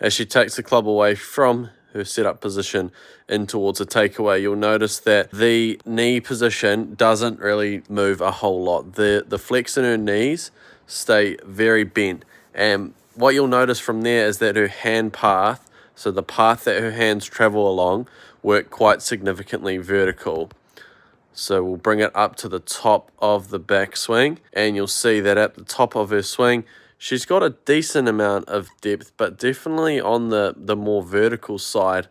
As she takes the club away from her setup position in towards a takeaway, you'll notice that the knee position doesn't really move a whole lot. The flex in her knees stay very bent, and what you'll notice from there is that her hand path, so the path that her hands travel along, work quite significantly vertical. So we'll bring it up to the top of the backswing, and you'll see that at the top of her swing, she's got a decent amount of depth, but definitely on the more vertical side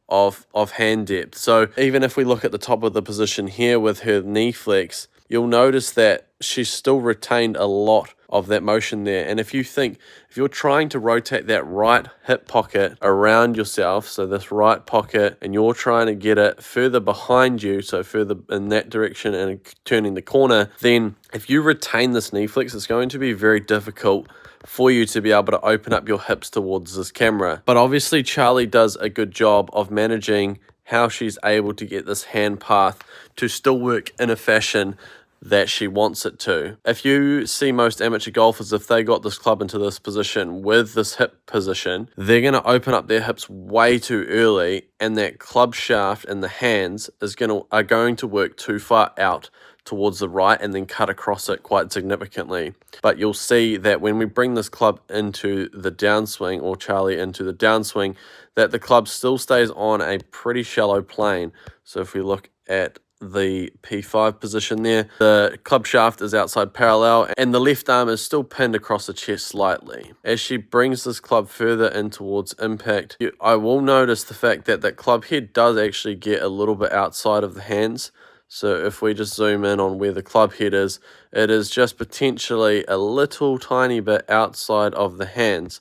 of hand depth. So even if we look at the top of the position here with her knee flex, you'll notice that she's still retained a lot of that motion there. And if you're trying to rotate that right hip pocket around yourself, so this right pocket, and you're trying to get it further behind you, so further in that direction and turning the corner, then if you retain this knee flex, it's going to be very difficult for you to be able to open up your hips towards this camera. But obviously Charley does a good job of managing how she's able to get this hand path to still work in a fashion that she wants it to. If you see most amateur golfers, if they got this club into this position with this hip position, they're going to open up their hips way too early, and that club shaft in the hands are going to work too far out towards the right and then cut across it quite significantly. But you'll see that when we bring this club into the downswing, or Charley into the downswing, that the club still stays on a pretty shallow plane. So if we look at the P5 position there, the club shaft is outside parallel and the left arm is still pinned across the chest slightly. As she brings this club further in towards impact, I will notice the fact that that club head does actually get a little bit outside of the hands. So if we just zoom in on where the club head is, it is just potentially a little tiny bit outside of the hands.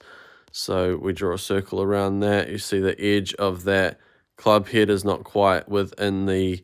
So we draw a circle around that. You see the edge of that club head is not quite within the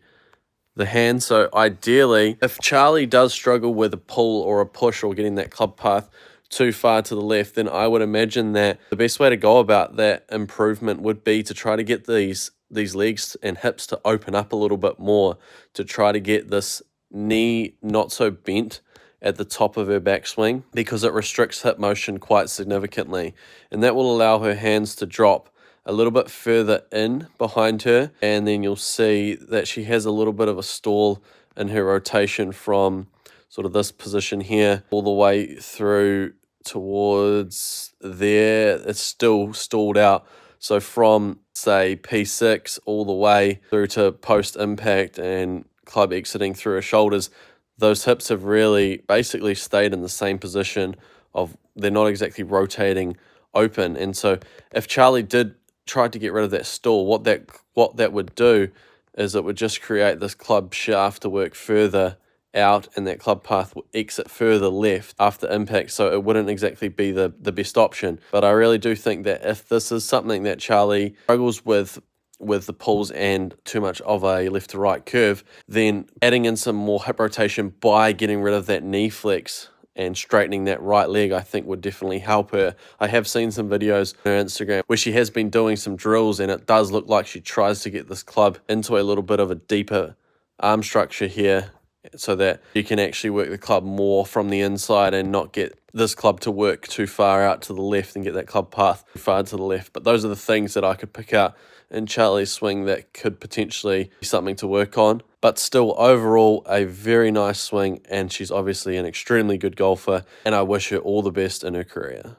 hand. So ideally, if Charley does struggle with a pull or a push or getting that club path too far to the left, then I would imagine that the best way to go about that improvement would be to try to get these legs and hips to open up a little bit more, to try to get this knee not so bent at the top of her backswing, because it restricts hip motion quite significantly, and that will allow her hands to drop a little bit further in behind her, and then you'll see that she has a little bit of a stall in her rotation from sort of this position here all the way through towards there. It's still stalled out. So from, say, P6 all the way through to post-impact and club exiting through her shoulders, those hips have really basically stayed in the same position of, they're not exactly rotating open. And so if Charley did try to get rid of that stall, what that would do is it would just create this club shaft to work further out, and that club path will exit further left after impact, so it wouldn't exactly be the best option. But I really do think that if this is something that Charley struggles with the pulls and too much of a left to right curve, then adding in some more hip rotation by getting rid of that knee flex and straightening that right leg, I think would definitely help her. I have seen some videos on her Instagram where she has been doing some drills, and it does look like she tries to get this club into a little bit of a deeper arm structure here, so that you can actually work the club more from the inside and not get this club to work too far out to the left and get that club path too far to the left. But those are the things that I could pick out in Charley's swing that could potentially be something to work on. But still, overall, a very nice swing, and she's obviously an extremely good golfer, and I wish her all the best in her career.